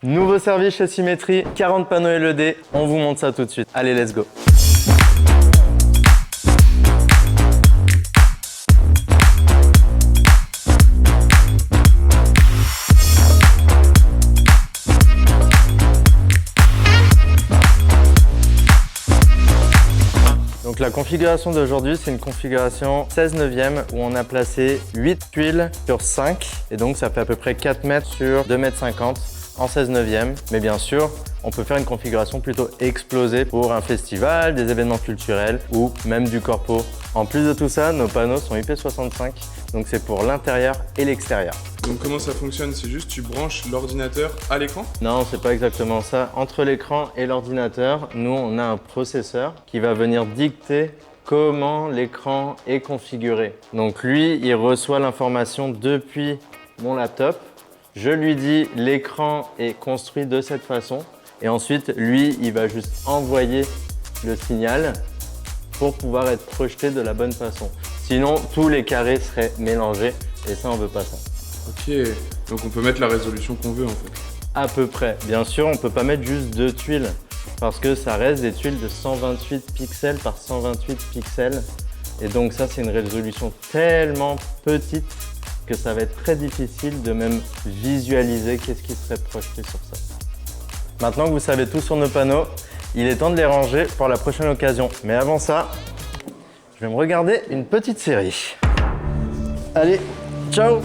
Nouveau service chez Symétrie, 40 panneaux LED, on vous montre ça tout de suite. Allez, let's go. Donc la configuration d'aujourd'hui, c'est une configuration 16 neuvième où on a placé 8 tuiles sur 5 et donc ça fait à peu près 4 mètres sur 2 mètres 50 en 16 neuvième. Mais bien sûr, on peut faire une configuration plutôt explosée pour un festival, des événements culturels ou même du corpo. En plus de tout ça, nos panneaux sont IP65, donc c'est pour l'intérieur et l'extérieur. Donc comment ça fonctionne? C'est juste tu branches l'ordinateur à l'écran? Non, c'est pas exactement ça. Entre l'écran et l'ordinateur, nous on a un processeur qui va venir dicter comment l'écran est configuré. Donc lui, il reçoit l'information depuis mon laptop. Je lui dis l'écran est construit de cette façon et ensuite lui, il va juste envoyer le signal pour pouvoir être projeté de la bonne façon. Sinon, tous les carrés seraient mélangés et ça, on veut pas ça. Ok, donc on peut mettre la résolution qu'on veut en fait. À peu près. Bien sûr, on peut pas mettre juste 2 tuiles parce que ça reste des tuiles de 128 pixels par 128 pixels. Et donc ça, c'est une résolution tellement petite que ça va être très difficile de même visualiser qu'est-ce qui serait projeté sur ça. Maintenant que vous savez tout sur nos panneaux, il est temps de les ranger pour la prochaine occasion. Mais avant ça, je vais me regarder une petite série. Allez, ciao!